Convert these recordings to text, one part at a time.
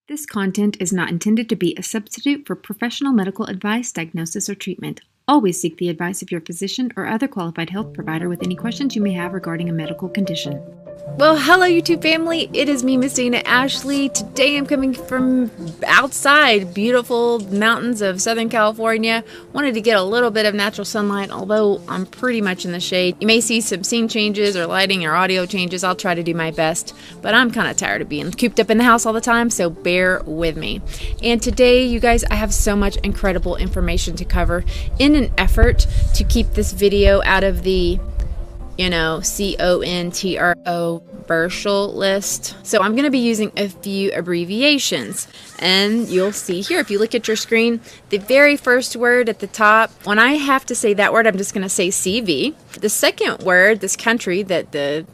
This content is not intended to be a substitute for professional medical advice, diagnosis, or treatment. Always seek the advice of your physician or other qualified health provider with any questions you may have regarding a medical condition. Well, hello YouTube family, it is me, Miss Dana Ashley. Today I'm coming from outside beautiful mountains of Southern California. Wanted to get a little bit of natural sunlight, although I'm pretty much in the shade. You may see some scene changes or lighting or audio changes. I'll try to do my best, but I'm kind of tired of being cooped up in the house all the time, so bear with me. And today, you guys, I have so much incredible information to cover in an effort to keep this video out of the CONTRO list. So I'm going to be using a few abbreviations, and you'll see here, if you look at your screen, the very first word at the top, when I have to say that word, I'm just going to say CV. The second word, this country that the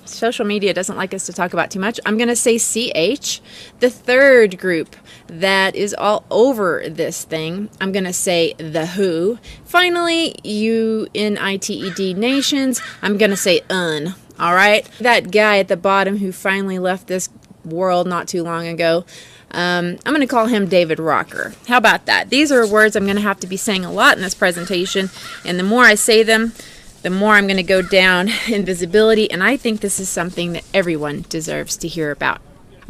social media doesn't like us to talk about too much, I'm going to say CH. The third group that is all over this thing, I'm going to say the WHO. Finally, UNITED nations, I'm going to say UN. All right? That guy at the bottom who finally left this world not too long ago, I'm going to call him David Rocker. How about that? These are words I'm going to have to be saying a lot in this presentation, and the more I say them, the more I'm going to go down in visibility, and I think this is something that everyone deserves to hear about.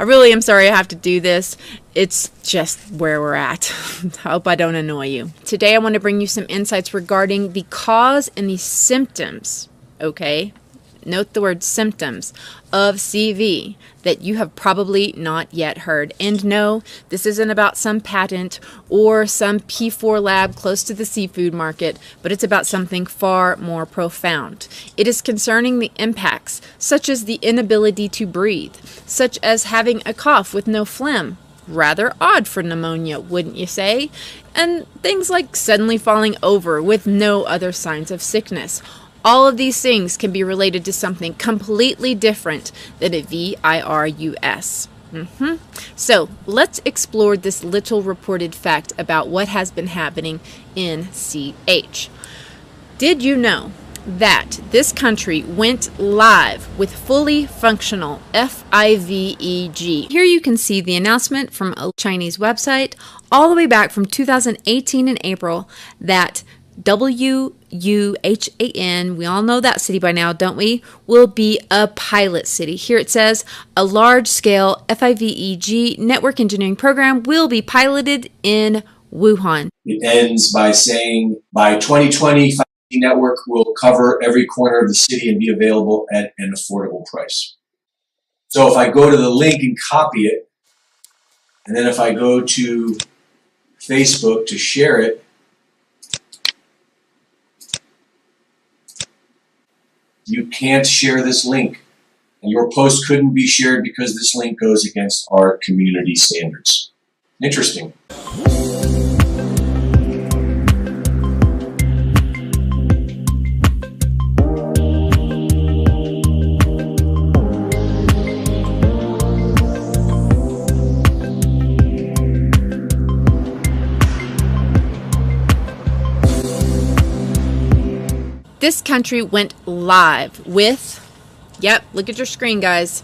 I really am sorry I have to do this. It's just where we're at. I hope I don't annoy you. Today I want to bring you some insights regarding the cause and the symptoms, okay? Note the word symptoms of CV that you have probably not yet heard. And no, this isn't about some patent or some P4 lab close to the seafood market, but it's about something far more profound. It is concerning the impacts, such as the inability to breathe, such as having a cough with no phlegm. Rather odd for pneumonia, wouldn't you say? And things like suddenly falling over with no other signs of sickness. All of these things can be related to something completely different than a VIRUS. So let's explore this little reported fact about what has been happening in CH. Did you know that this country went live with fully functional FIVEG? Here you can see the announcement from a Chinese website all the way back from 2018 in April that WUHAN, we all know that city by now, don't we, will be a pilot city. Here it says, a large-scale FIVEG network engineering program will be piloted in Wuhan. It ends by saying, by 2020, 5G network will cover every corner of the city and be available at an affordable price. So if I go to the link and copy it, and then if I go to Facebook to share it, you can't share this link. And your post couldn't be shared because this link goes against our community standards. Interesting. This country went live with, yep, look at your screen, guys.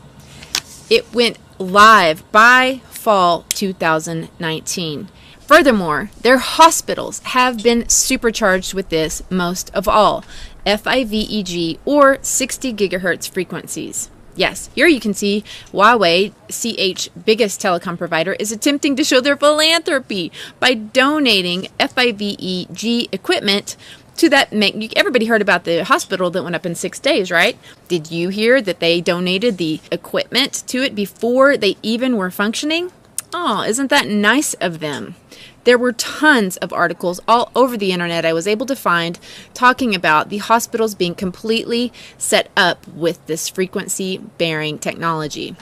It went live by fall 2019. Furthermore, their hospitals have been supercharged with this most of all, FIVEG or 60 gigahertz frequencies. Yes, here you can see Huawei, CH biggest telecom provider, is attempting to show their philanthropy by donating FIVEG equipment to that. Everybody heard about the hospital that went up in 6 days, right? Did you hear that they donated the equipment to it before they even were functioning? Oh, isn't that nice of them? There were tons of articles all over the internet I was able to find talking about the hospitals being completely set up with this frequency-bearing technology.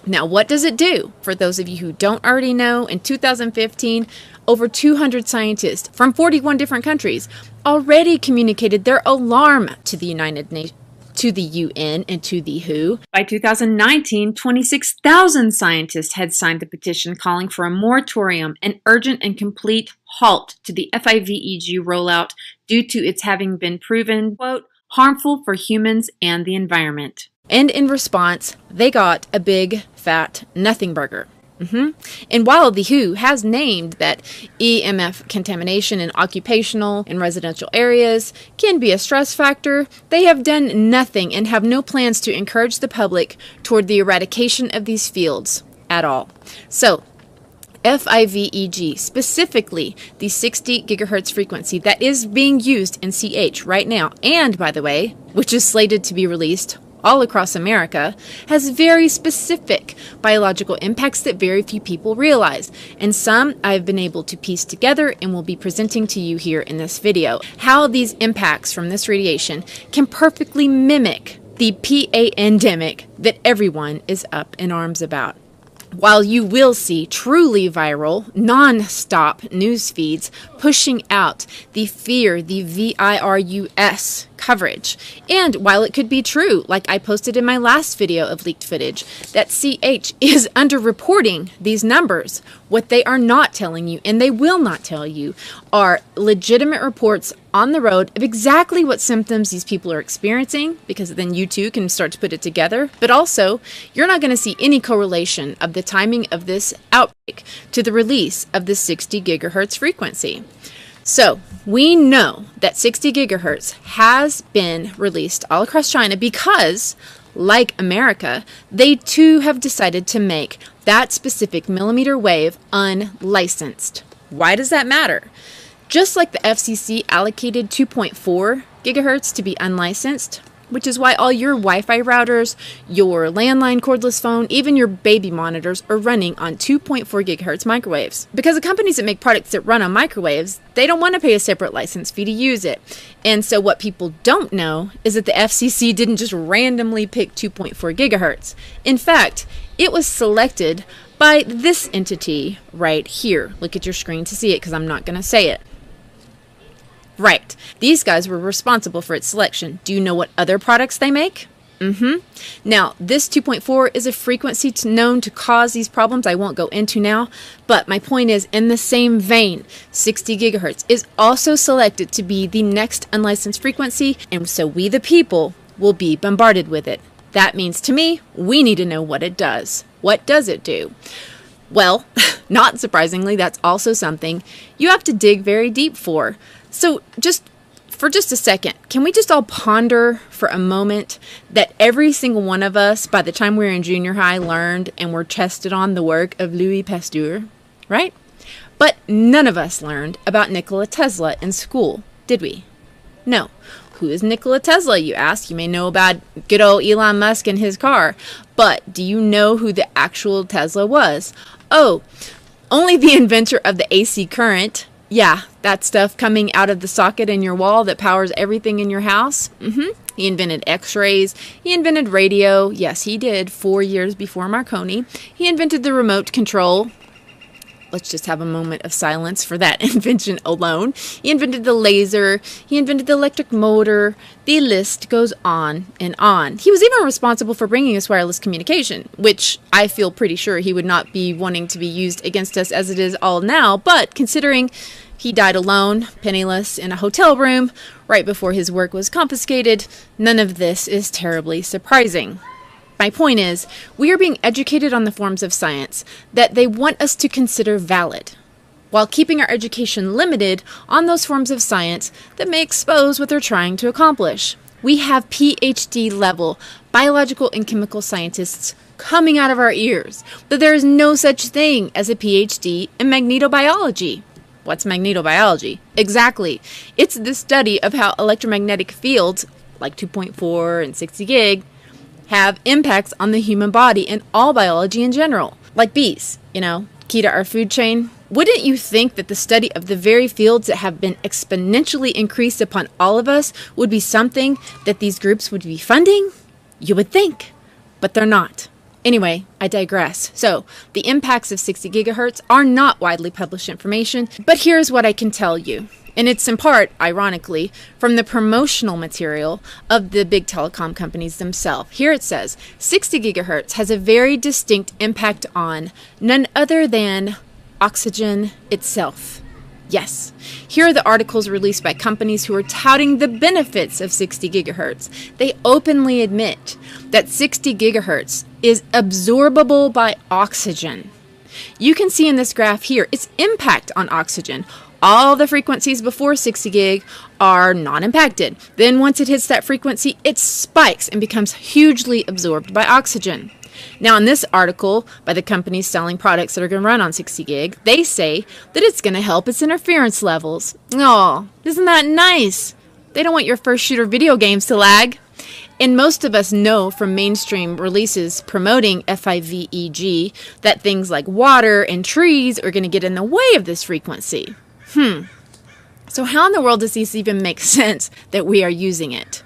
Now, what does it do? For those of you who don't already know, in 2015, over 200 scientists from 41 different countries already communicated their alarm to the United Nations, to the UN, and to the WHO. By 2019, 26,000 scientists had signed the petition calling for a moratorium, an urgent and complete halt to the FIVEG rollout due to its having been proven, quote, harmful for humans and the environment. And in response, they got a big, fat nothing burger. And while the WHO has named that EMF contamination in occupational and residential areas can be a stress factor, they have done nothing and have no plans to encourage the public toward the eradication of these fields at all. So, FIVEG, specifically the 60 gigahertz frequency that is being used in CH right now, and by the way, which is slated to be released all across America, has very specific biological impacts that very few people realize, and some I've been able to piece together and will be presenting to you here in this video. How these impacts from this radiation can perfectly mimic the pandemic that everyone is up in arms about. While you will see truly viral, non-stop news feeds pushing out the fear, the VIRUS coverage. And while it could be true, like I posted in my last video of leaked footage, that CH is underreporting these numbers, what they are not telling you, and they will not tell you, are legitimate reports on the road of exactly what symptoms these people are experiencing, because then you too can start to put it together. But also, you're not going to see any correlation of the timing of this outbreak to the release of the 60 gigahertz frequency. So, we know that 60 gigahertz has been released all across China because, like America, they too have decided to make that specific millimeter wave unlicensed. Why does that matter? Just like the FCC allocated 2.4 gigahertz to be unlicensed, which is why all your Wi-Fi routers, your landline cordless phone, even your baby monitors are running on 2.4 gigahertz microwaves. Because the companies that make products that run on microwaves, they don't want to pay a separate license fee to use it. And so what people don't know is that the FCC didn't just randomly pick 2.4 gigahertz. In fact, it was selected by this entity right here. Look at your screen to see it because I'm not going to say it. Right. These guys were responsible for its selection. Do you know what other products they make? Now, this 2.4 is a frequency known to cause these problems I won't go into now, but my point is, in the same vein, 60 gigahertz is also selected to be the next unlicensed frequency, and so we the people will be bombarded with it. That means to me, we need to know what it does. What does it do? Well, not surprisingly, that's also something you have to dig very deep for. So for just a second, can we just all ponder for a moment that every single one of us, by the time we were in junior high, learned and were tested on the work of Louis Pasteur, right? But none of us learned about Nikola Tesla in school, did we? No. Who is Nikola Tesla, you ask? You may know about good old Elon Musk and his car, but do you know who the actual Tesla was? Oh, only the inventor of the AC current. Yeah, that stuff coming out of the socket in your wall that powers everything in your house. He invented x-rays. He invented radio. Yes, he did, 4 years before Marconi. He invented the remote control. Let's just have a moment of silence for that invention alone. He invented the laser. He invented the electric motor. The list goes on and on. He was even responsible for bringing us wireless communication, which I feel pretty sure he would not be wanting to be used against us as it is all now. But considering he died alone, penniless, in a hotel room right before his work was confiscated, none of this is terribly surprising. My point is, we are being educated on the forms of science that they want us to consider valid, while keeping our education limited on those forms of science that may expose what they're trying to accomplish. We have PhD level biological and chemical scientists coming out of our ears that there is no such thing as a PhD in magnetobiology. What's magnetobiology? Exactly. It's the study of how electromagnetic fields, like 2.4 and 60 gig, have impacts on the human body and all biology in general. Like bees, key to our food chain. Wouldn't you think that the study of the very fields that have been exponentially increased upon all of us would be something that these groups would be funding? You would think, but they're not. Anyway, I digress. So, the impacts of 60 gigahertz are not widely published information, but here's what I can tell you. And it's in part, ironically, from the promotional material of the big telecom companies themselves. Here it says, 60 gigahertz has a very distinct impact on none other than oxygen itself. Yes, here are the articles released by companies who are touting the benefits of 60 gigahertz. They openly admit that 60 gigahertz is absorbable by oxygen. you can see in this graph here its impact on oxygen. All the frequencies before 60 gig are not impacted. Then once it hits that frequency, it spikes and becomes hugely absorbed by oxygen. Now in this article by the companies selling products that are going to run on 60 gig, they say that it's going to help its interference levels. Oh, isn't that nice? They don't want your first shooter video games to lag. And most of us know from mainstream releases promoting FIVEG that things like water and trees are going to get in the way of this frequency. So how in the world does this even make sense that we are using it?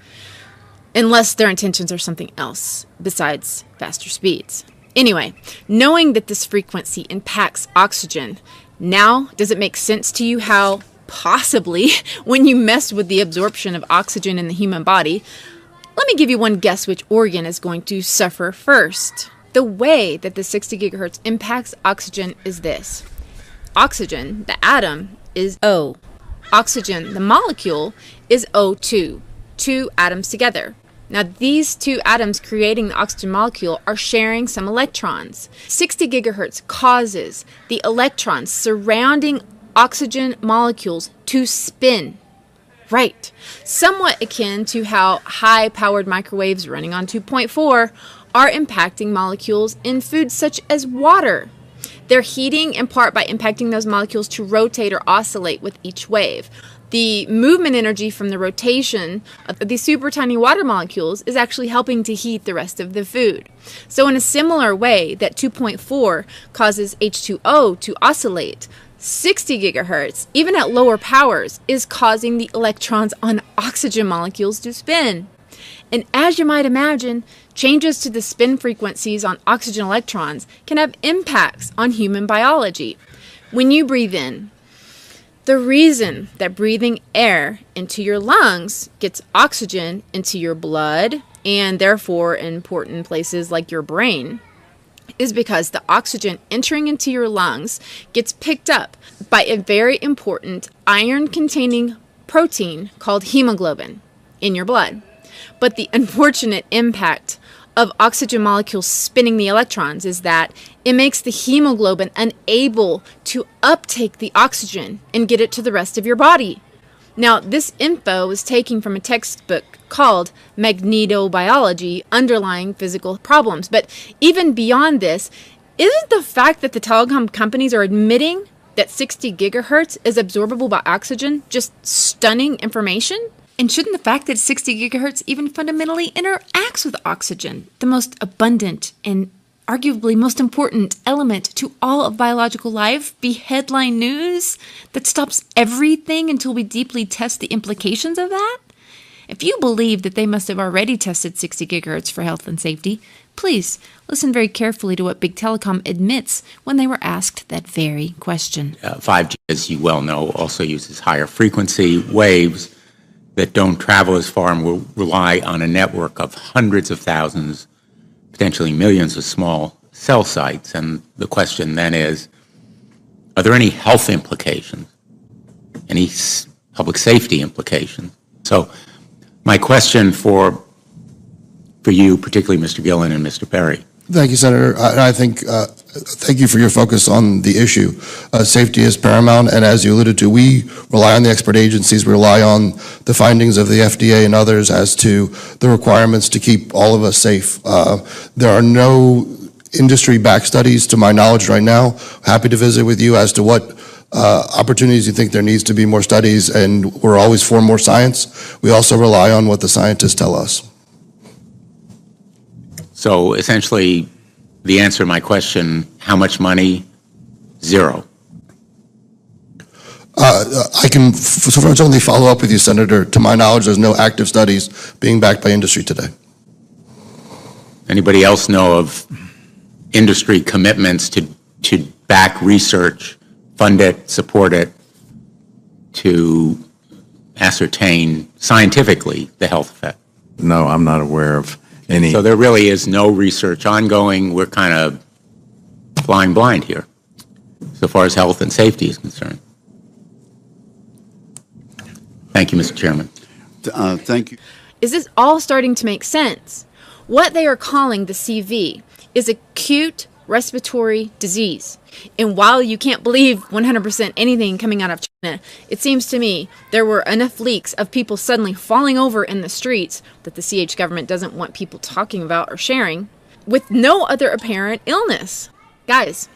Unless their intentions are something else besides faster speeds. Anyway, knowing that this frequency impacts oxygen, now does it make sense to you how possibly when you mess with the absorption of oxygen in the human body, let me give you one guess which organ is going to suffer first. The way that the 60 gigahertz impacts oxygen is this. Oxygen, the atom, is O. Oxygen, the molecule, is O2. Two atoms together. Now these two atoms creating the oxygen molecule are sharing some electrons. 60 gigahertz causes the electrons surrounding oxygen molecules to spin. Right. Somewhat akin to how high-powered microwaves running on 2.4 are impacting molecules in foods such as water. They're heating in part by impacting those molecules to rotate or oscillate with each wave. The movement energy from the rotation of these super tiny water molecules is actually helping to heat the rest of the food. So in a similar way that 2.4 causes H2O to oscillate, 60 gigahertz, even at lower powers, is causing the electrons on oxygen molecules to spin. And as you might imagine, changes to the spin frequencies on oxygen electrons can have impacts on human biology. When you breathe in, the reason that breathing air into your lungs gets oxygen into your blood and therefore in important places like your brain is because the oxygen entering into your lungs gets picked up by a very important iron-containing protein called hemoglobin in your blood. But the unfortunate impact of oxygen molecules spinning the electrons is that it makes the hemoglobin unable to uptake the oxygen and get it to the rest of your body. Now, this info was taken from a textbook called Magnetobiology, Underlying Physical Problems. But even beyond this, isn't the fact that the telecom companies are admitting that 60 gigahertz is absorbable by oxygen just stunning information? And shouldn't the fact that 60 gigahertz even fundamentally interacts with oxygen, the most abundant and arguably most important element to all of biological life, be headline news that stops everything until we deeply test the implications of that? If you believe that they must have already tested 60 gigahertz for health and safety, please listen very carefully to what Big Telecom admits when they were asked that very question. 5G, as you well know, also uses higher frequency waves that don't travel as far and will rely on a network of hundreds of thousands, potentially millions of small cell sites. And the question then is, are there any health implications, any public safety implications? So my question for you, particularly Mr. Gillen and Mr. Perry. Thank you, Senator. I think, thank you for your focus on the issue. Safety is paramount, and as you alluded to, we rely on the expert agencies, we rely on the findings of the FDA and others as to the requirements to keep all of us safe. There are no industry-backed studies, to my knowledge right now. Happy to visit with you as to what opportunities you think there needs to be more studies, and we're always for more science. We also rely on what the scientists tell us. So essentially, the answer to my question, how much money? Zero. I can certainly follow up with you, Senator. To my knowledge, there's no active studies being backed by industry today. Anybody else know of industry commitments to back research, fund it, support it, to ascertain scientifically the health effect? No, I'm not aware of any. So there really is no research ongoing. We're kind of flying blind here, so far as health and safety is concerned. Thank you, Mr. Chairman. Thank you. Is this all starting to make sense? What they are calling the CV is acute respiratory disease. And while you can't believe 100% anything coming out of China, it seems to me there were enough leaks of people suddenly falling over in the streets that the CH government doesn't want people talking about or sharing, with no other apparent illness. Guys,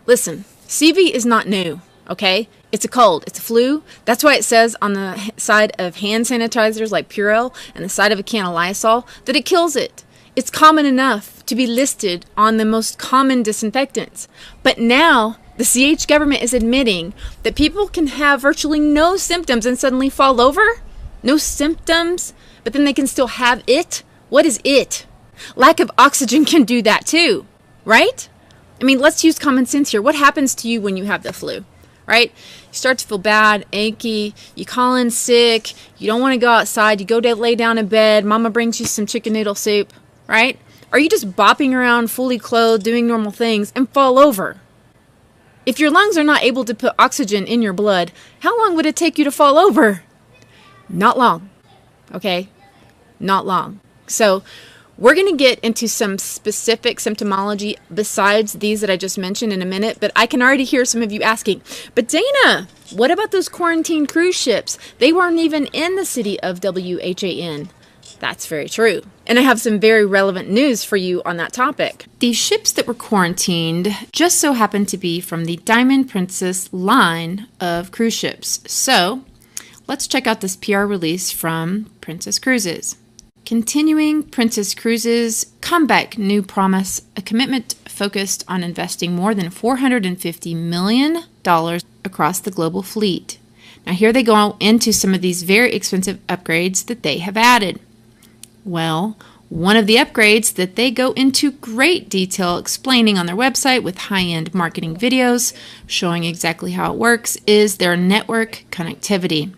listen, CV is not new, okay? It's a cold, it's a flu. That's why it says on the side of hand sanitizers like Purell and the side of a can of Lysol that it kills it. It's common enough to be listed on the most common disinfectants. But now the CH government is admitting that people can have virtually no symptoms and suddenly fall over. No symptoms, but then they can still have it. What is it? Lack of oxygen can do that too, right? I mean, let's use common sense here. What happens to you when you have the flu, right? You start to feel bad, achy, you call in sick, you don't want to go outside, you go to lay down in bed, mama brings you some chicken noodle soup, right? Or you just bopping around fully clothed, doing normal things, and fall over? If your lungs are not able to put oxygen in your blood, how long would it take you to fall over? Not long, okay? Not long. So we're going to get into some specific symptomology besides these that I just mentioned in a minute, but I can already hear some of you asking, but Dana, what about those quarantine cruise ships? They weren't even in the city of WHAN. That's very true. And I have some very relevant news for you on that topic. These ships that were quarantined just so happened to be from the Diamond Princess line of cruise ships. So let's check out this PR release from Princess Cruises. Continuing Princess Cruises' comeback new promise, a commitment focused on investing more than $450 million across the global fleet. Now here they go into some of these very expensive upgrades that they have added. Well, one of the upgrades that they go into great detail explaining on their website with high-end marketing videos showing exactly how it works is their network connectivity.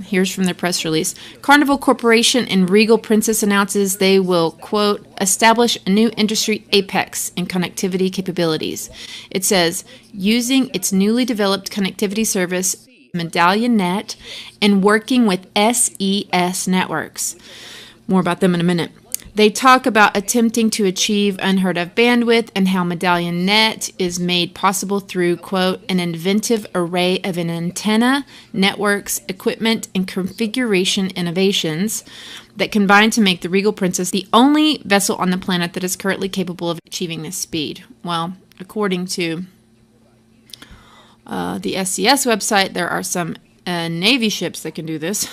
Here's from their press release. Carnival Corporation and Regal Princess announces they will, quote, establish a new industry apex in connectivity capabilities. It says, using its newly developed connectivity service, MedallionNet, and working with SES networks. More about them in a minute. They talk about attempting to achieve unheard of bandwidth and how MedallionNet is made possible through, quote, an inventive array of an antenna, networks, equipment, and configuration innovations that combine to make the Regal Princess the only vessel on the planet that is currently capable of achieving this speed. Well, according to the SCS website, there are some Navy ships that can do this,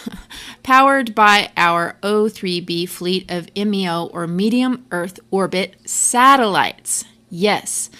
powered by our O3B fleet of MEO or medium Earth orbit satellites. Yes,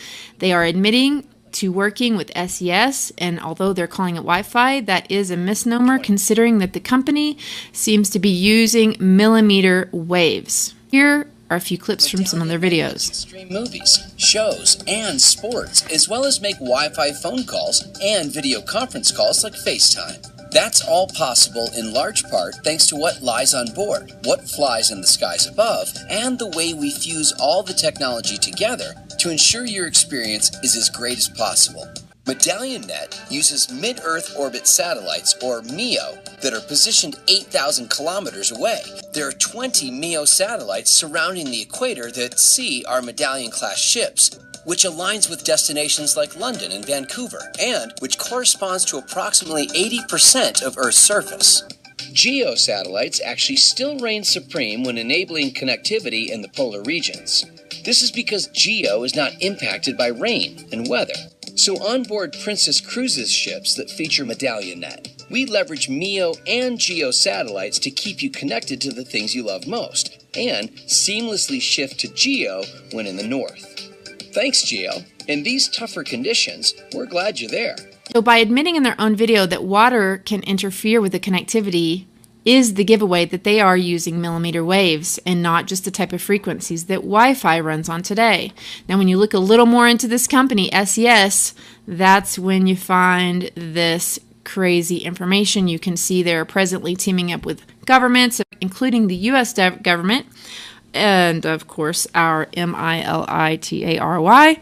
they are admitting to working with SES, and although they're calling it Wi-Fi, that is a misnomer considering that the company seems to be using millimeter waves. Here are a few clips from some of their videos. Stream movies, shows, and sports, as well as make Wi-Fi phone calls and video conference calls like FaceTime. That's all possible in large part thanks to what lies on board, what flies in the skies above, and the way we fuse all the technology together to ensure your experience is as great as possible. MedallionNet uses mid-Earth orbit satellites, or MEO, that are positioned 8,000 kilometers away. There are 20 MEO satellites surrounding the equator that see our Medallion-class ships, which aligns with destinations like London and Vancouver, and which corresponds to approximately 80% of Earth's surface. GEO satellites actually still reign supreme when enabling connectivity in the polar regions. This is because GEO is not impacted by rain and weather. So onboard Princess Cruises ships that feature MedallionNet, we leverage MEO and GEO satellites to keep you connected to the things you love most, and seamlessly shift to GEO when in the north. Thanks, GEO. In these tougher conditions, we're glad you're there. So by admitting in their own video that water can interfere with the connectivity is the giveaway that they are using millimeter waves and not just the type of frequencies that Wi-Fi runs on today. Now, when you look a little more into this company, SES, that's when you find this crazy information. You can see they're presently teaming up with governments, including the U.S. government, and of course our MILITARY.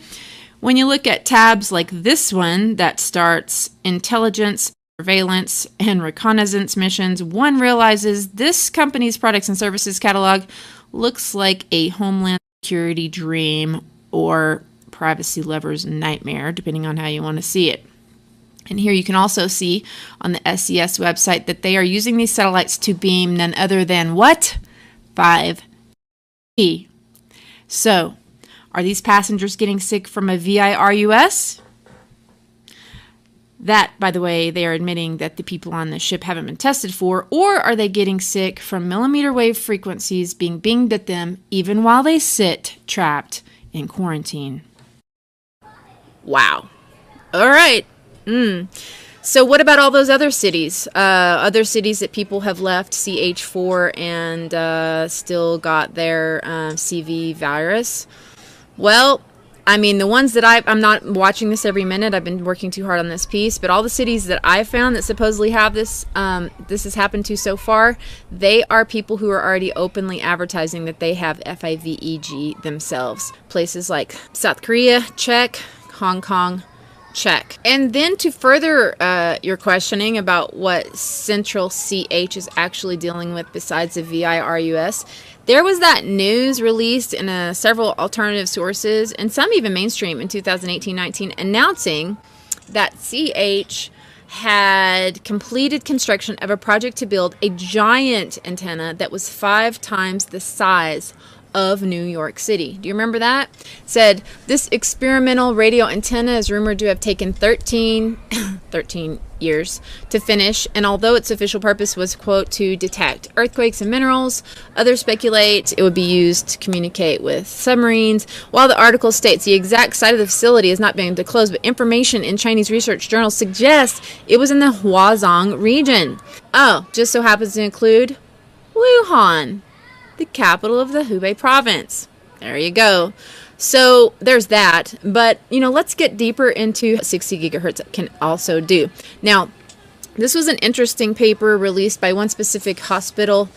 When you look at tabs like this one that starts intelligence, surveillance, and reconnaissance missions, one realizes this company's products and services catalog looks like a Homeland Security dream, or privacy lover's nightmare, depending on how you want to see it. And here you can also see on the SES website that they are using these satellites to beam none other than what? 5G. So, are these passengers getting sick from a VIRUS? That, by the way, they are admitting that the people on the ship haven't been tested for, or are they getting sick from millimeter wave frequencies being beamed at them even while they sit trapped in quarantine? Wow. All right. So what about all those other cities? Other cities that people have left CH4 and still got their CV virus? Well, I mean, the ones that I'm not watching this every minute. I've been working too hard on this piece. But all the cities that I found that supposedly have this, this has happened to so far, they are people who are already openly advertising that they have FIVEG themselves. Places like South Korea, check. Hong Kong, check. And then to further your questioning about what Central CH is actually dealing with besides the VIRUS, there was that news released in several alternative sources, and some even mainstream in 2018-19, announcing that CH had completed construction of a project to build a giant antenna that was 5 times the size of New York City. Do you remember that? Said this experimental radio antenna is rumored to have taken 13 years to finish, and although its official purpose was, quote, to detect earthquakes and minerals, others speculate it would be used to communicate with submarines. While the article states the exact site of the facility is not being disclosed, but information in Chinese research journals suggests it was in the Huazhong region. Oh, just so happens to include Wuhan, the capital of the Hubei province. There you go. So there's that. But, let's get deeper into 60 gigahertz can also do. Now, this was an interesting paper released by one specific hospital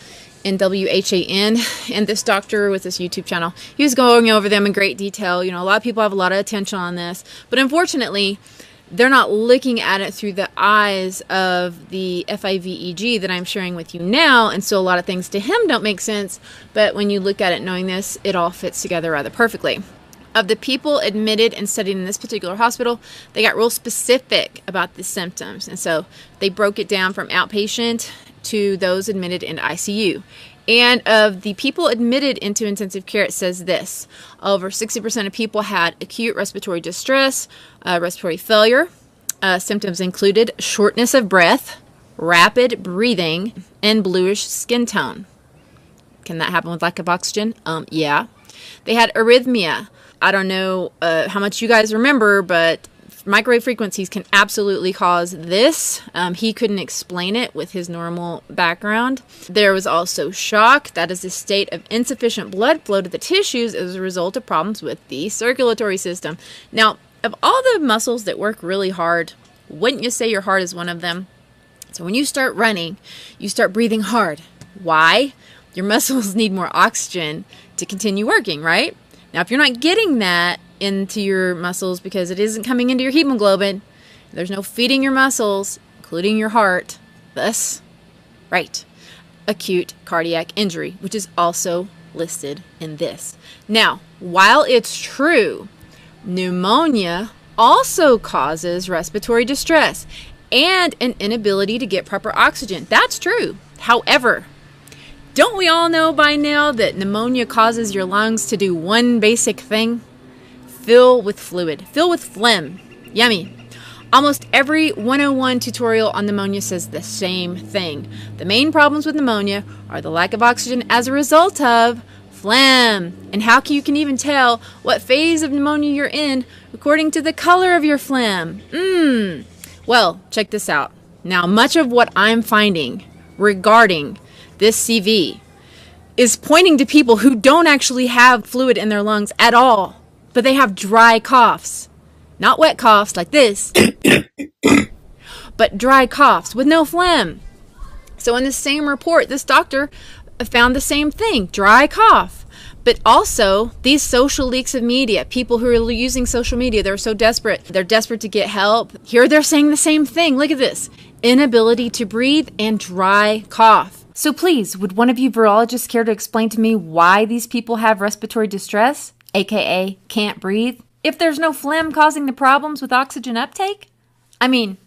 in WHAN, and this doctor with this YouTube channel, he was going over them in great detail. A lot of people have a lot of attention on this, but unfortunately, they're not looking at it through the eyes of the FIVEG that I'm sharing with you now, and so a lot of things to him don't make sense, but when you look at it knowing this, it all fits together rather perfectly. Of the people admitted and studied in this particular hospital, they got real specific about the symptoms, and so they broke it down from outpatient to those admitted in ICU. And of the people admitted into intensive care, it says this: over 60% of people had acute respiratory distress, respiratory failure. Symptoms included shortness of breath, rapid breathing, and bluish skin tone. Can that happen with lack of oxygen? Yeah. They had arrhythmia. I don't know how much you guys remember, but microwave frequencies can absolutely cause this. He couldn't explain it with his normal background. There was also shock. That is a state of insufficient blood flow to the tissues as a result of problems with the circulatory system. Now, of all the muscles that work really hard, wouldn't you say your heart is one of them? So when you start running, you start breathing hard. Why? Your muscles need more oxygen to continue working, right? Now, if you're not getting that into your muscles because it isn't coming into your hemoglobin, there's no feeding your muscles, including your heart, thus, right, acute cardiac injury, which is also listed in this. Now, while it's true, pneumonia also causes respiratory distress and an inability to get proper oxygen. That's true. However, don't we all know by now that pneumonia causes your lungs to do one basic thing? Fill with fluid. Fill with phlegm. Yummy. Almost every 101 tutorial on pneumonia says the same thing. The main problems with pneumonia are the lack of oxygen as a result of phlegm. And how you can even tell what phase of pneumonia you're in according to the color of your phlegm. Well, check this out. Now, much of what I'm finding regarding this CV is pointing to people who don't actually have fluid in their lungs at all, but they have dry coughs. Not wet coughs like this, but dry coughs with no phlegm. So in the same report, this doctor found the same thing, dry cough. But also, these social leaks of media, people who are using social media, they're so desperate. They're desperate to get help. Here they're saying the same thing. Look at this. Inability to breathe and dry cough. So please, would one of you virologists care to explain to me why these people have respiratory distress, aka can't breathe, if there's no phlegm causing the problems with oxygen uptake? I mean,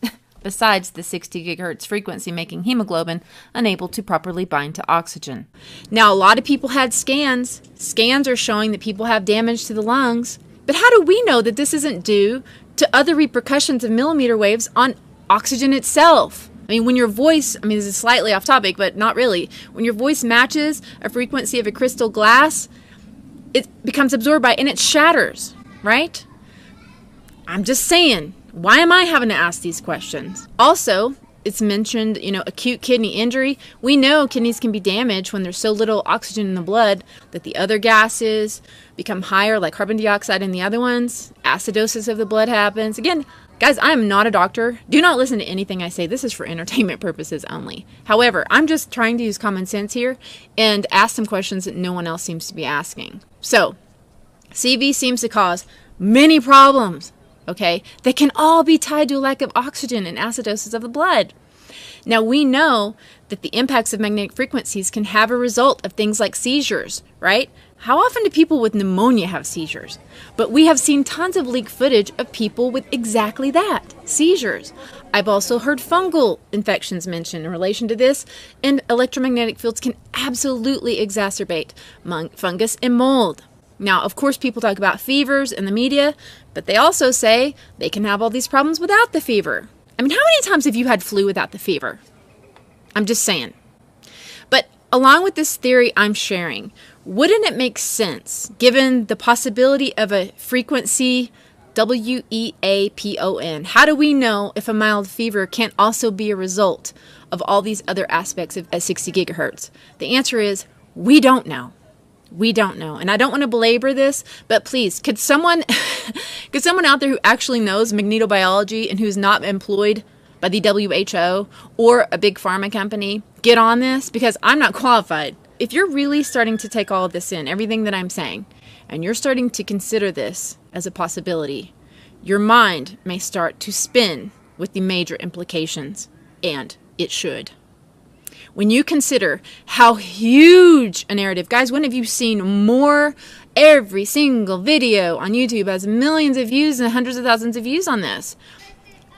besides the 60 gigahertz frequency making hemoglobin unable to properly bind to oxygen. Now, a lot of people had scans. Scans are showing that people have damage to the lungs. But how do we know that this isn't due to other repercussions of millimeter waves on oxygen itself? I mean, when your voice, this is slightly off topic, but not really. When your voice matches a frequency of a crystal glass, it becomes absorbed by, and it shatters, right? I'm just saying, why am I having to ask these questions? Also, it's mentioned, acute kidney injury. We know kidneys can be damaged when there's so little oxygen in the blood that the other gases become higher, like carbon dioxide in the other ones. Acidosis of the blood happens. Again, guys, I am not a doctor. Do not listen to anything I say. This is for entertainment purposes only. However, I'm just trying to use common sense here and ask some questions that no one else seems to be asking. So, CV seems to cause many problems, okay? They can all be tied to a lack of oxygen and acidosis of the blood. Now, we know that the impacts of magnetic frequencies can have a result of things like seizures, right? How often do people with pneumonia have seizures? But we have seen tons of leaked footage of people with exactly that, seizures. I've also heard fungal infections mentioned in relation to this, and electromagnetic fields can absolutely exacerbate fungus and mold. Now, of course, people talk about fevers in the media, but they also say they can have all these problems without the fever. How many times have you had flu without the fever? I'm just saying. But along with this theory I'm sharing, wouldn't it make sense, given the possibility of a frequency WEAPON? How do we know if a mild fever can't also be a result of all these other aspects of 60 gigahertz? The answer is, we don't know. We don't know. And I don't want to belabor this, but please, could someone out there who actually knows magnetobiology and who's not employed by the WHO or a big pharma company get on this? Because I'm not qualified. If you're really starting to take all of this in, everything that I'm saying, and you're starting to consider this as a possibility, your mind may start to spin with the major implications, and it should. When you consider how huge a narrative, guys, when have you seen more? Every single video on YouTube has millions of views and hundreds of thousands of views on this.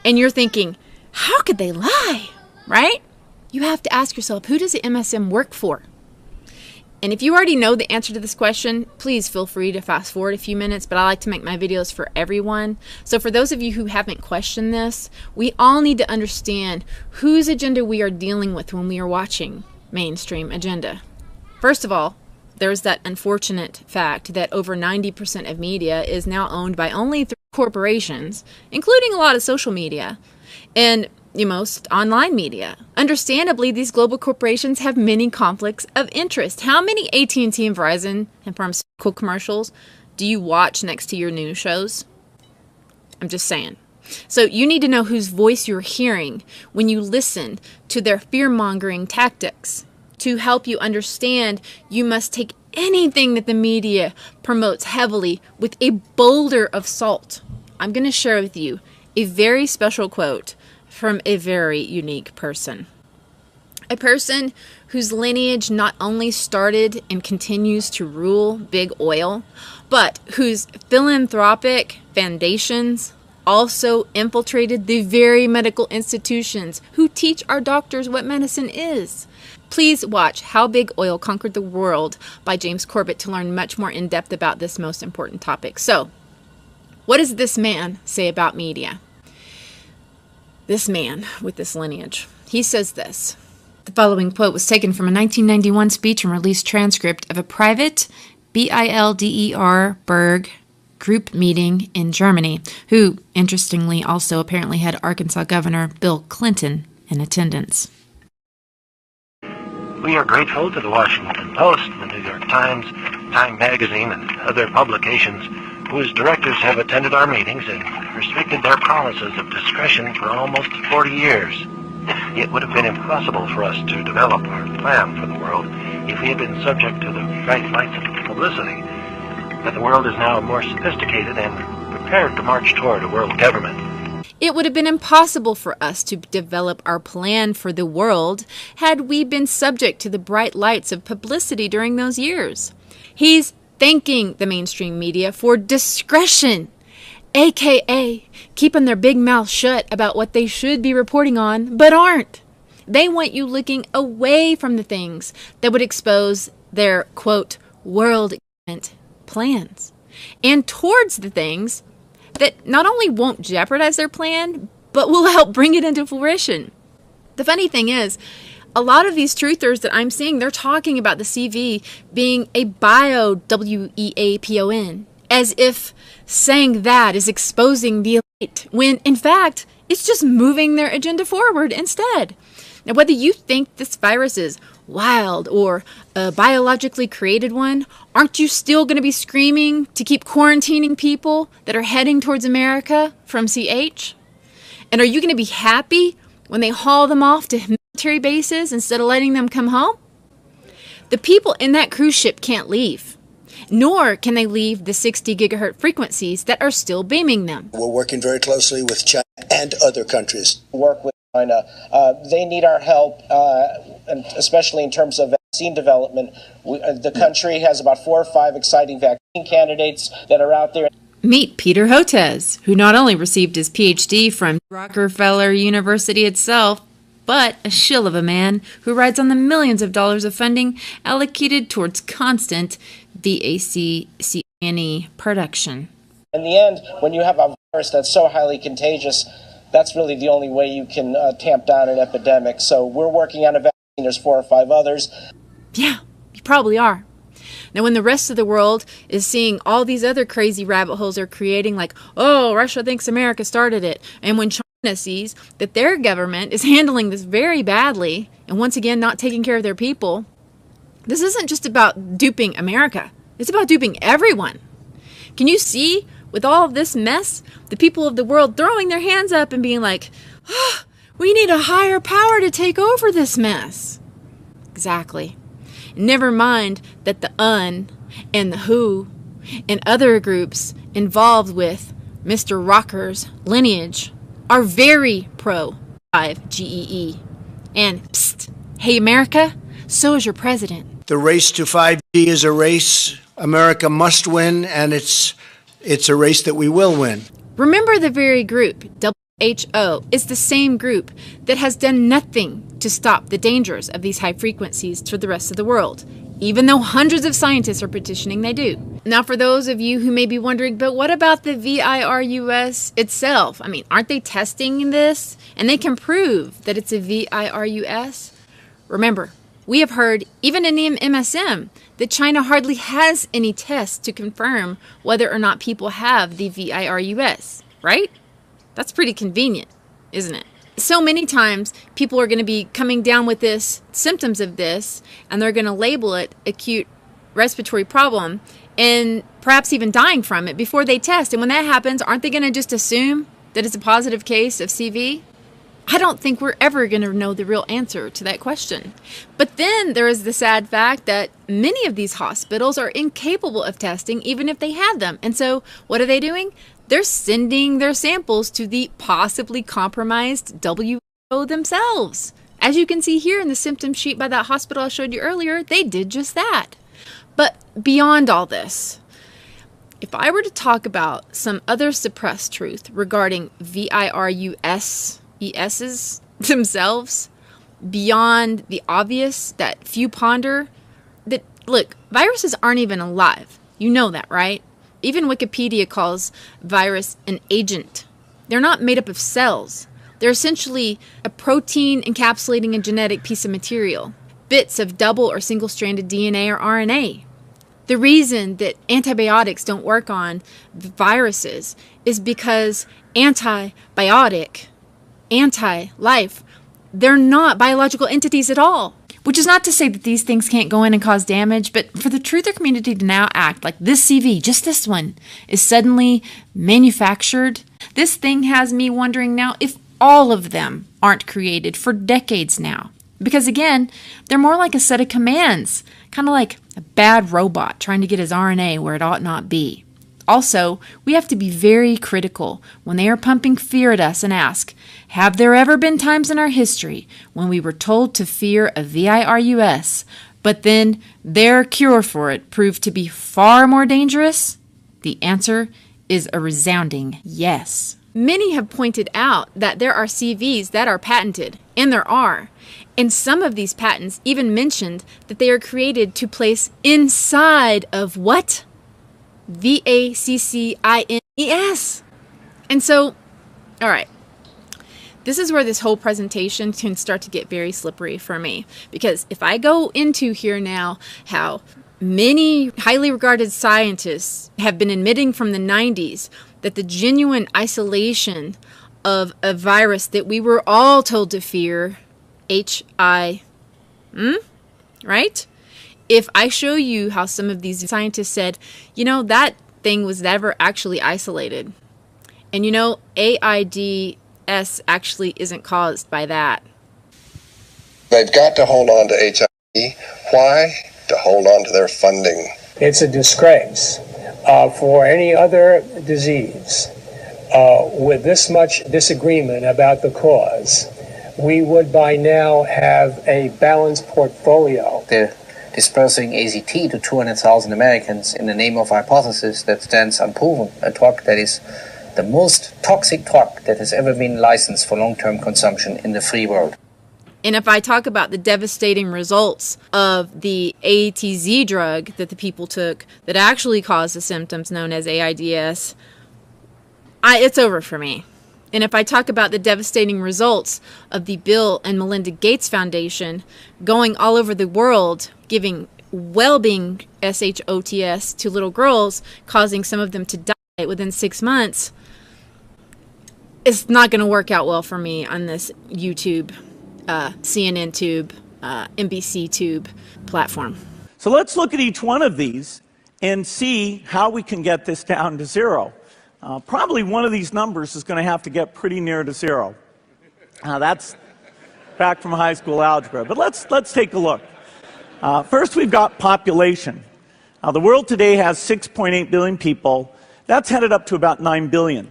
And you're thinking, how could they lie, right? You have to ask yourself, who does the MSM work for? And if you already know the answer to this question, please feel free to fast forward a few minutes, but I like to make my videos for everyone. So for those of you who haven't questioned this, we all need to understand whose agenda we are dealing with when we are watching mainstream agenda. First of all, there's that unfortunate fact that over 90% of media is now owned by only 3 corporations, including a lot of social media, and most online media. Understandably, these global corporations have many conflicts of interest. How many AT&T and Verizon and pharmaceutical commercials do you watch next to your news shows? I'm just saying. So you need to know whose voice you're hearing when you listen to their fear-mongering tactics. To help you understand, you must take anything that the media promotes heavily with a boulder of salt. I'm going to share with you a very special quote from a very unique person. A person whose lineage not only started and continues to rule big oil, but whose philanthropic foundations also infiltrated the very medical institutions who teach our doctors what medicine is. Please watch How Big Oil Conquered the World by James Corbett to learn much more in depth about this most important topic. So, what does this man say about media? This man with this lineage. He says this. The following quote was taken from a 1991 speech and released transcript of a private BILDER Berg group meeting in Germany, who, interestingly, also apparently had Arkansas Governor Bill Clinton in attendance. We are grateful to the Washington Post, the New York Times, Time Magazine, and other publications whose directors have attended our meetings and restricted their promises of discretion for almost 40 years. It would have been impossible for us to develop our plan for the world if we had been subject to the bright lights of publicity. But the world is now more sophisticated and prepared to march toward a world government. It would have been impossible for us to develop our plan for the world had we been subject to the bright lights of publicity during those years. He's thanking the mainstream media for discretion AKA keeping their big mouth shut about what they should be reporting on, but aren't. They want you looking away from the things that would expose their, quote, world plans, and towards the things that not only won't jeopardize their plan, but will help bring it into fruition. The funny thing is, a lot of these truthers that I'm seeing, they're talking about the CV being a WEAPON, as if saying that is exposing the elite, when in fact, it's just moving their agenda forward instead. Now, whether you think this virus is wild or a biologically created one, aren't you still going to be screaming to keep quarantining people that are heading towards America from CH? And are you going to be happy when they haul them off to military bases instead of letting them come home? The people in that cruise ship can't leave, nor can they leave the 60 gigahertz frequencies that are still beaming them. We're working very closely with China and other countries. Work with China. They need our help, and especially in terms of vaccine development. The country has about 4 or 5 exciting vaccine candidates that are out there. Meet Peter Hotez, who not only received his PhD from Rockefeller University itself, but a shill of a man who rides on the millions of dollars of funding allocated towards constant VACCNE production. In the end, when you have a virus that's so highly contagious, that's really the only way you can tamp down an epidemic. So we're working on a vaccine. There's 4 or 5 others. Yeah, you probably are. Now, when the rest of the world is seeing all these other crazy rabbit holes they're creating, like, oh, Russia thinks America started it, and when China sees that their government is handling this very badly, and once again not taking care of their people, this isn't just about duping America. It's about duping everyone. Can you see, with all of this mess, the people of the world throwing their hands up and being like, oh, we need a higher power to take over this mess? Exactly. Never mind that the UN and the WHO and other groups involved with Mr. Rocker's lineage are very pro-5GEE. And psst, hey America, so is your president. The race to 5G is a race America must win, and it's a race that we will win. Remember the very group, WHO, is the same group that has done nothing to stop the dangers of these high frequencies for the rest of the world, even though hundreds of scientists are petitioning they do. Now, for those of you who may be wondering, but what about the VIRUS itself? I mean, aren't they testing this? And they can prove that it's a VIRUS? Remember, we have heard, even in the MSM, that China hardly has any tests to confirm whether or not people have the VIRUS, right? That's pretty convenient, isn't it? So many times people are going to be coming down with this, symptoms of this, and they're going to label it acute respiratory problem and perhaps even dying from it before they test. And when that happens, aren't they going to just assume that it's a positive case of CV? I don't think we're ever going to know the real answer to that question. But then there is the sad fact that many of these hospitals are incapable of testing even if they had them. And so what are they doing? They're sending their samples to the possibly compromised WHO themselves. As you can see here in the symptom sheet by that hospital I showed you earlier, they did just that. But beyond all this, if I were to talk about some other suppressed truth regarding VIRUSs themselves, beyond the obvious that few ponder, that, look, viruses aren't even alive. You know that, right? Even Wikipedia calls virus an agent. They're not made up of cells. They're essentially a protein encapsulating a genetic piece of material, bits of double or single-stranded DNA or RNA. The reason that antibiotics don't work on viruses is because antibiotic, anti-life, they're not biological entities at all. Which is not to say that these things can't go in and cause damage, but for the truther community to now act like this CV, just this one, is suddenly manufactured, this thing has me wondering now if all of them aren't created for decades now. Because again, they're more like a set of commands, kind of like a bad robot trying to get his RNA where it ought not be. Also, we have to be very critical when they are pumping fear at us and ask, have there ever been times in our history when we were told to fear a VIRUS, but then their cure for it proved to be far more dangerous? The answer is a resounding yes. Many have pointed out that there are CVs that are patented, and there are. And some of these patents even mentioned that they are created to place inside of what? VACCINES. And so, all right, this is where this whole presentation can start to get very slippery for me. Because if I go into here now how many highly regarded scientists have been admitting from the 90s that the genuine isolation of a virus that we were all told to fear, right? If I show you how some of these scientists said, you know, that thing was never actually isolated. And you know, AIDS actually isn't caused by that. They've got to hold on to HIV. Why? To hold on to their funding. It's a disgrace for any other disease. With this much disagreement about the cause, we would by now have a balanced portfolio. They're dispersing AZT to 200,000 Americans in the name of a hypothesis that stands unproven, a drug that is the most toxic drug that has ever been licensed for long-term consumption in the free world. And if I talk about the devastating results of the ATZ drug that the people took that actually caused the symptoms known as AIDS, it's over for me. And if I talk about the devastating results of the Bill and Melinda Gates Foundation going all over the world, giving well-being SHOTS to little girls, causing some of them to die within 6 months, it's not going to work out well for me on this YouTube, CNN tube, NBC tube platform. So let's look at each one of these and see how we can get this down to zero. Probably one of these numbers is going to have to get pretty near to zero. That's back from high school algebra. But let's take a look. First, we've got population. The world today has 6.8 billion people. That's headed up to about 9 billion.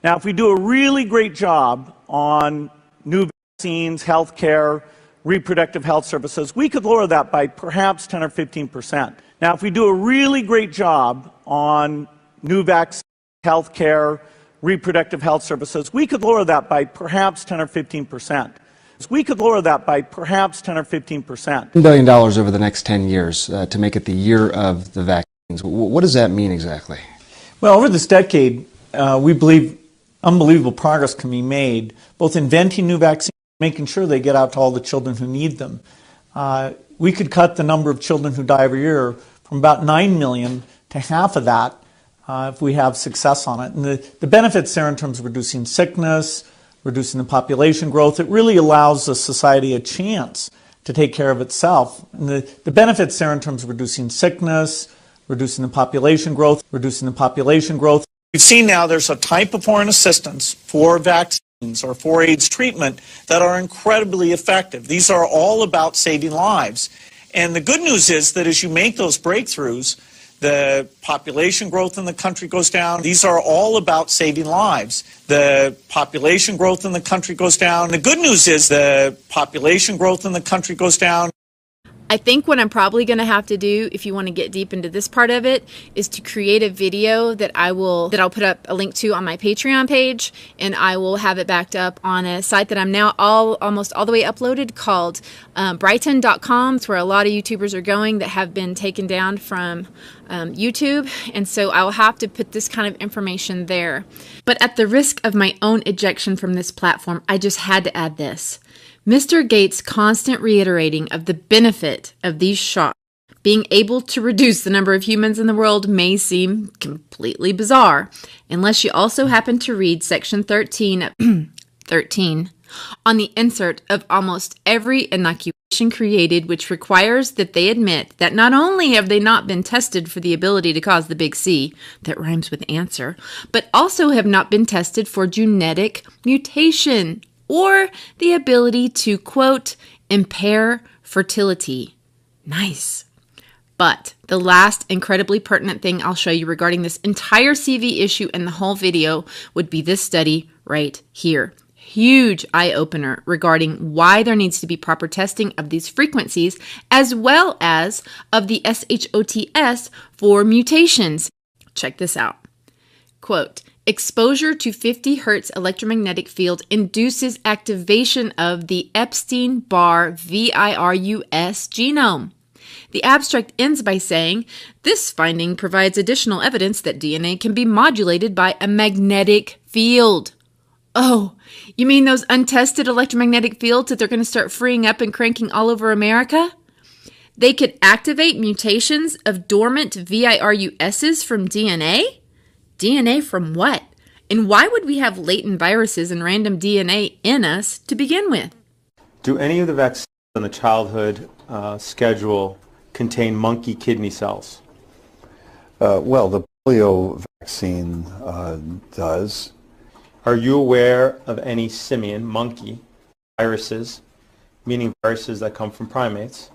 Now, if we do a really great job on new vaccines, healthcare, reproductive health services, we could lower that by perhaps 10 or 15%. Now, if we do a really great job on new vaccines, healthcare, reproductive health services, we could lower that by perhaps 10 or 15%. We could lower that by perhaps 10 or 15%. $1 billion over the next 10 years to make it the year of the vaccines. What does that mean exactly? Well, over this decade, we believe unbelievable progress can be made, both inventing new vaccines, making sure they get out to all the children who need them. We could cut the number of children who die every year from about 9 million to half of that if we have success on it. And the benefits there in terms of reducing sickness, reducing the population growth, it really allows the society a chance to take care of itself. And the benefits there in terms of reducing sickness, reducing the population growth, We've seen now there's a type of foreign assistance for vaccines or for AIDS treatment that are incredibly effective. These are all about saving lives. And the good news is that as you make those breakthroughs, the population growth in the country goes down. These are all about saving lives. The population growth in the country goes down. The good news is the population growth in the country goes down. I think what I'm probably going to have to do, if you want to get deep into this part of it, is to create a video that I'll put up a link to on my Patreon page, and I will have it backed up on a site that I'm now almost all the way uploaded called Brighton.com. It's where a lot of YouTubers are going that have been taken down from YouTube, and so I will have to put this kind of information there. But at the risk of my own ejection from this platform, I just had to add this. Mr. Gates' constant reiterating of the benefit of these shots being able to reduce the number of humans in the world may seem completely bizarre, unless you also happen to read section 13 on the insert of almost every inoculation created, which requires that they admit that not only have they not been tested for the ability to cause the big C, that rhymes with answer, but also have not been tested for genetic mutation, or the ability to, quote, impair fertility. Nice. But the last incredibly pertinent thing I'll show you regarding this entire CV issue and the whole video would be this study right here. Huge eye-opener regarding why there needs to be proper testing of these frequencies as well as of the SHOTS for mutations. Check this out. quote, exposure to 50 hertz electromagnetic field induces activation of the Epstein-Barr VIRUS genome. The abstract ends by saying, this finding provides additional evidence that DNA can be modulated by a magnetic field. Oh, you mean those untested electromagnetic fields that they're going to start freeing up and cranking all over America? They could activate mutations of dormant VIRUSs from DNA? DNA from what? And why would we have latent viruses and random DNA in us to begin with? Do any of the vaccines on the childhood schedule contain monkey kidney cells? Well, the polio vaccine does. Are you aware of any simian, monkey, viruses, meaning viruses that come from primates,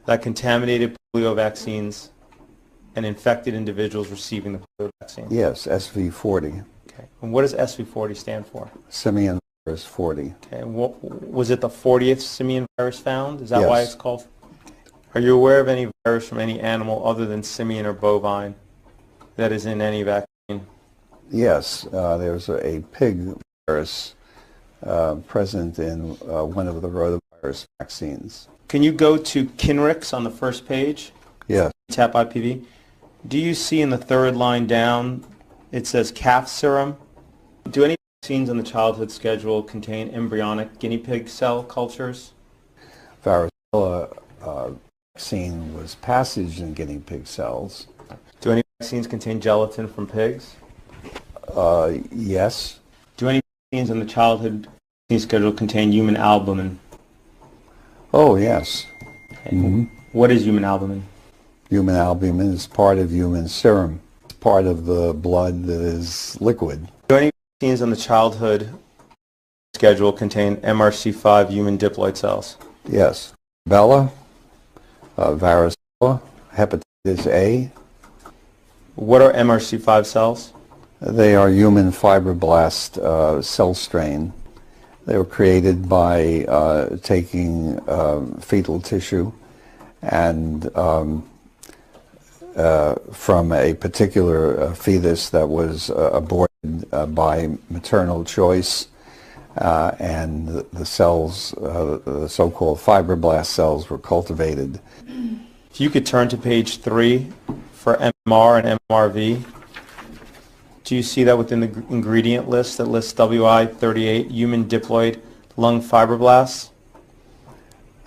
that contaminated polio vaccines and infected individuals receiving the polio vaccine? Yes, SV40. Okay. And what does SV40 stand for? Simian virus 40. Okay. And was it the 40th simian virus found? Is that Yes. why it's called? Are you aware of any virus from any animal other than simian or bovine that is in any vaccine? Yes, there's a pig virus present in one of the rotavirus vaccines. Can you go to Kinrix on the first page? Yes. Tap IPV. Do you see in the third line down, it says calf serum? Do any vaccines on the childhood schedule contain embryonic guinea pig cell cultures? Varicella vaccine was passaged in guinea pig cells. Do any vaccines contain gelatin from pigs? Yes. Do any vaccines on the childhood vaccine schedule contain human albumin? Oh, yes. Okay. Mm-hmm. What is human albumin? Human albumin is part of human serum. It's part of the blood that is liquid. Do any vaccines on the childhood schedule contain MRC5 human diploid cells? Yes. Rubella, varicella, hepatitis A. What are MRC5 cells? They are human fibroblast cell strain. They were created by taking fetal tissue and from a particular fetus that was aborted by maternal choice, and the cells, the so-called fibroblast cells, were cultivated. If you could turn to page 3 for MMR and MRV. Do you see that within the ingredient list that lists WI38 human diploid lung fibroblasts?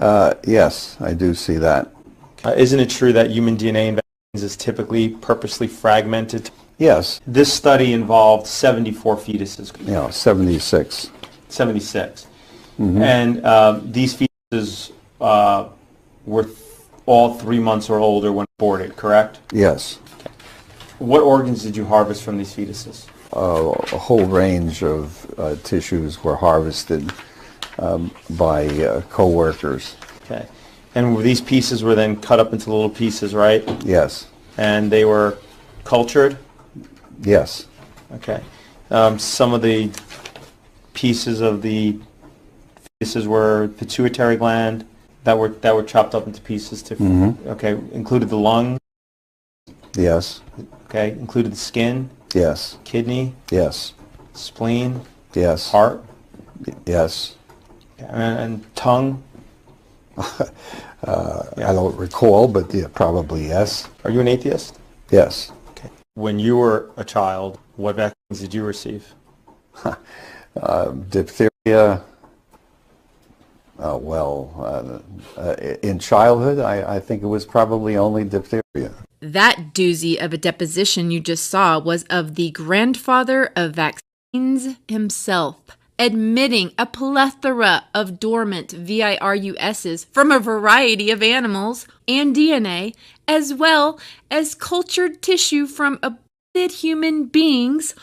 Yes, I do see that. Isn't it true that human DNA in vaccines is typically purposely fragmented? Yes. This study involved 74 fetuses. Yeah, 76. 76. Mm-hmm. And these fetuses were all 3 months or older when aborted, correct? Yes. What organs did you harvest from these fetuses? A whole range of tissues were harvested by co-workers. Okay. And these pieces were then cut up into little pieces, right? Yes. And they were cultured? Yes. Okay. Some of the pieces of the fetuses were pituitary gland that were chopped up into pieces to, Mm-hmm. okay, included the lung? Yes. Okay, included the skin? Yes. Kidney? Yes. Spleen? Yes. Heart? Yes. And tongue? I don't recall, but yeah, probably yes. Are you an atheist? Yes. Okay. When you were a child, what vaccines did you receive? Diphtheria. In childhood, I think it was probably only diphtheria. That doozy of a deposition you just saw was of the grandfather of vaccines himself, admitting a plethora of dormant VIRUSs from a variety of animals and DNA, as well as cultured tissue from aborted human beings,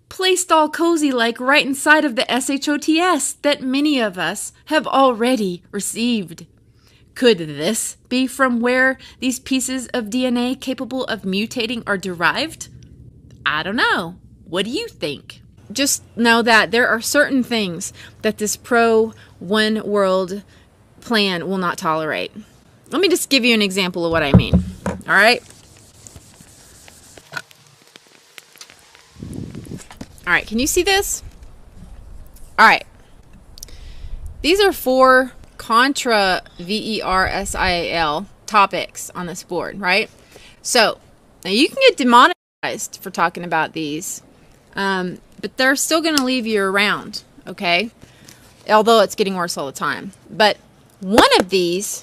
placed all cozy-like right inside of the SHOTS that many of us have already received. Could this be from where these pieces of DNA capable of mutating are derived? I don't know. What do you think? Just know that there are certain things that this pro-one world plan will not tolerate. Let me just give you an example of what I mean. All right? All right, can you see this? All right. These are 4 VERSIAL topics on this board, right? So, now you can get demonetized for talking about these, but they're still going to leave you around, okay? Although it's getting worse all the time. But one of these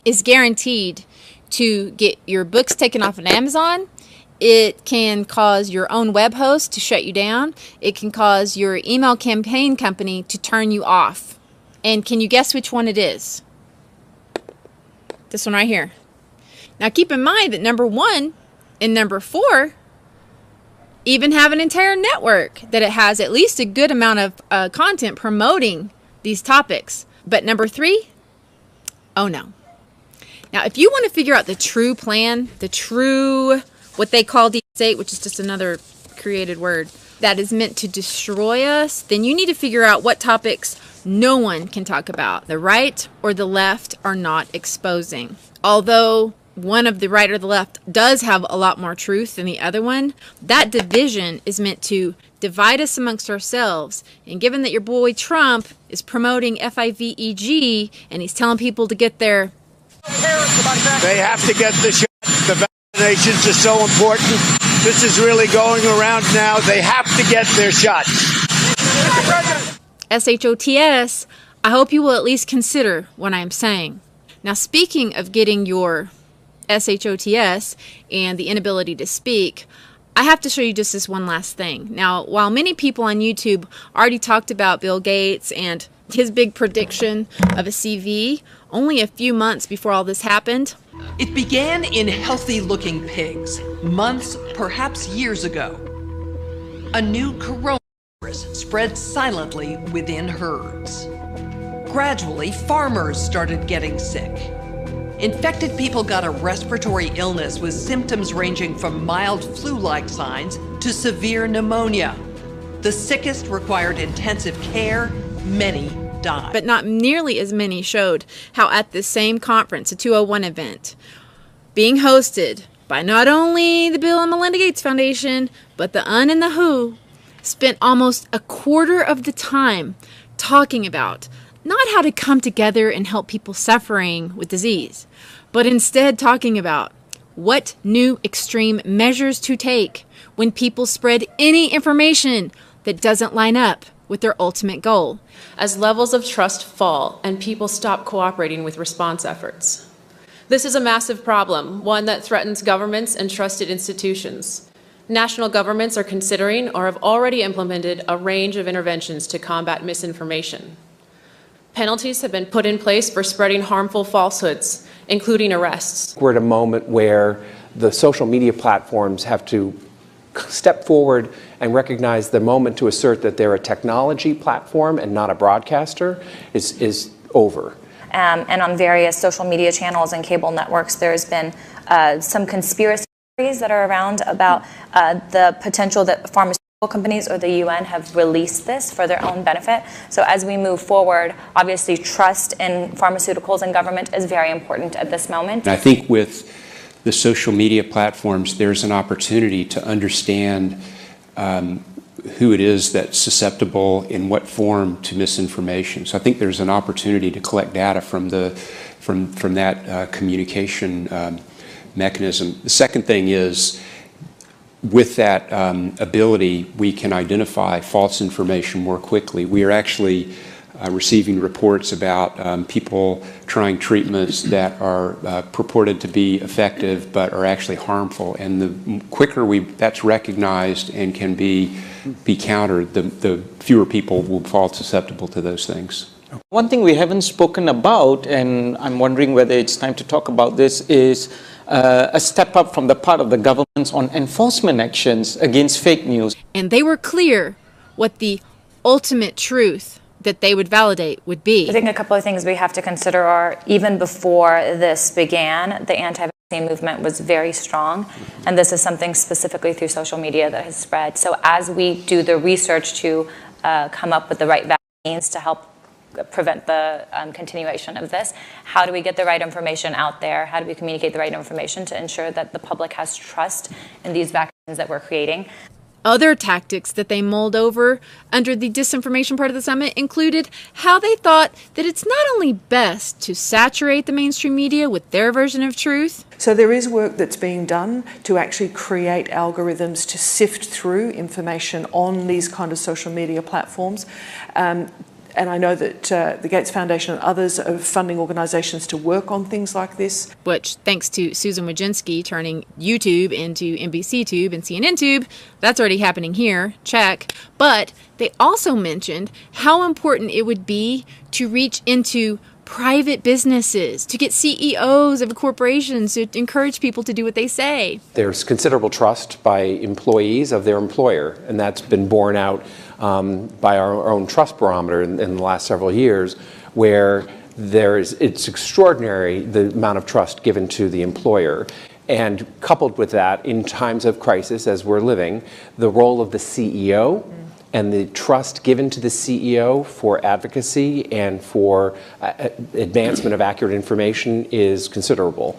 is guaranteed to get your books taken off of Amazon. It can cause your own web host to shut you down. It can cause your email campaign company to turn you off. And can you guess which one it is? This one right here. Now keep in mind that number 1 and number 4 even have an entire network that it has at least a good amount of content promoting these topics. But number 3, oh no. Now if you want to figure out the true plan, the true, what they call deep state, which is just another created word, that is meant to destroy us, then you need to figure out what topics no one can talk about. The right or the left are not exposing. Although one of the right or the left does have a lot more truth than the other one, that division is meant to divide us amongst ourselves. And given that your boy Trump is promoting FIVEG and he's telling people to get their... They have to get the shot. The vaccinations are so important. This is really going around now. They have to get their shots. SHOTS, I hope you will at least consider what I'm saying. Now, speaking of getting your SHOTS and the inability to speak, I have to show you just this one last thing. Now, while many people on YouTube already talked about Bill Gates and his big prediction of a CV only a few months before all this happened, it began in healthy-looking pigs, months, perhaps years ago. A new coronavirus spread silently within herds. Gradually, farmers started getting sick. Infected people got a respiratory illness with symptoms ranging from mild flu-like signs to severe pneumonia. The sickest required intensive care. Many died. But not nearly as many showed how at this same conference, a 201 event, being hosted by not only the Bill and Melinda Gates Foundation, but the UN and the WHO, spent almost a quarter of the time talking about not how to come together and help people suffering with disease, but instead talking about what new extreme measures to take when people spread any information that doesn't line up with their ultimate goal. As levels of trust fall and people stop cooperating with response efforts. This is a massive problem, one that threatens governments and trusted institutions. National governments are considering or have already implemented a range of interventions to combat misinformation. Penalties have been put in place for spreading harmful falsehoods, including arrests. We're at a moment where the social media platforms have to step forward and recognize the moment to assert that they're a technology platform and not a broadcaster is over. And on various social media channels and cable networks, there's been some conspiracy theories that are around about the potential that pharmaceutical companies or the UN have released this for their own benefit. So as we move forward, obviously trust in pharmaceuticals and government is very important at this moment. I think with the social media platforms, there's an opportunity to understand who it is that's susceptible in what form to misinformation. So I think there's an opportunity to collect data from that communication mechanism. The second thing is, with that ability, we can identify false information more quickly. We are actually receiving reports about people trying treatments that are purported to be effective but are actually harmful. And the quicker that's recognized and can be countered, the fewer people will fall susceptible to those things. One thing we haven't spoken about, and I'm wondering whether it's time to talk about this, is a step up from the part of the governments on enforcement actions against fake news. And they were clear what the ultimate truth that they would validate would be. I think a couple of things we have to consider are, even before this began, the anti-vaccine movement was very strong, and this is something specifically through social media that has spread. So as we do the research to come up with the right vaccines to help prevent the continuation of this, how do we get the right information out there? How do we communicate the right information to ensure that the public has trust in these vaccines that we're creating? Other tactics that they mulled over under the disinformation part of the summit included how they thought that it's not only best to saturate the mainstream media with their version of truth. So there is work that's being done to actually create algorithms to sift through information on these kind of social media platforms. And I know that the Gates Foundation and others are funding organizations to work on things like this. Which, thanks to Susan Wojcinski turning YouTube into NBC Tube and CNN Tube, that's already happening here, check. But they also mentioned how important it would be to reach into private businesses, to get CEOs of corporations to encourage people to do what they say. There's considerable trust by employees of their employer, and that's been borne out by our own trust barometer in the last several years, where it's extraordinary the amount of trust given to the employer. And coupled with that, in times of crisis, as we're living, the role of the CEO and the trust given to the CEO for advocacy and for advancement of accurate information is considerable.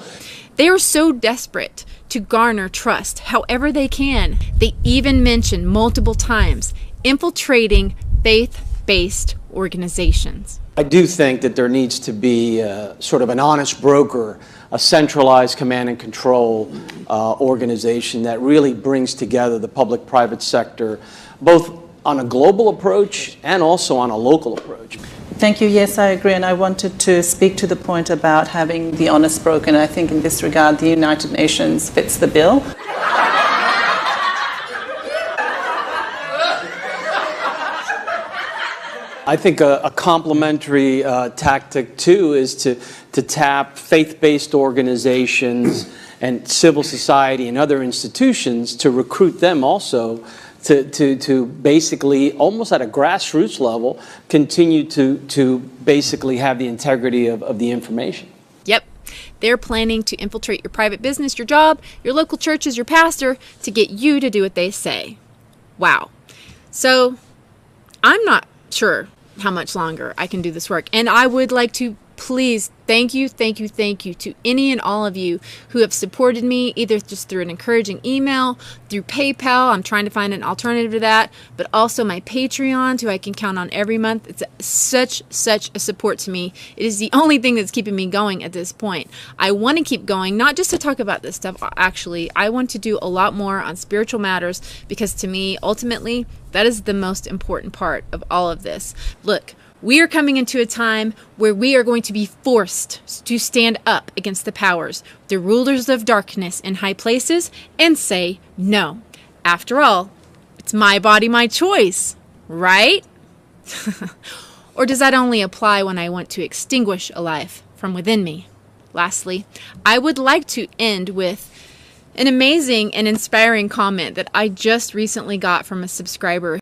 They are so desperate to garner trust however they can. They even mention multiple times infiltrating faith-based organizations. I do think that there needs to be sort of an honest broker, a centralized command and control organization that really brings together the public-private sector, both on a global approach and also on a local approach. Thank you. Yes, I agree. And I wanted to speak to the point about having the honest broker. And I think in this regard, the United Nations fits the bill. I think a complementary tactic, too, is to tap faith-based organizations and civil society and other institutions to recruit them also to basically, almost at a grassroots level, continue to basically have the integrity of the information. Yep. They're planning to infiltrate your private business, your job, your local churches, your pastor, to get you to do what they say. Wow. So, I'm not sure how much longer I can do this work. And I would like to please thank you to any and all of you who have supported me, either just through an encouraging email, through PayPal. I'm trying to find an alternative to that, but also my Patreon, who I can count on every month. It's such a support to me. It is the only thing that's keeping me going at this point. I want to keep going, not just to talk about this stuff. Actually, I want to do a lot more on spiritual matters, because to me, ultimately, that is the most important part of all of this. Look, we are coming into a time where we are going to be forced to stand up against the powers, the rulers of darkness in high places, and say no. After all, it's my body, my choice, right? Or does that only apply when I want to extinguish a life from within me? Lastly, I would like to end with an amazing and inspiring comment that I just recently got from a subscriber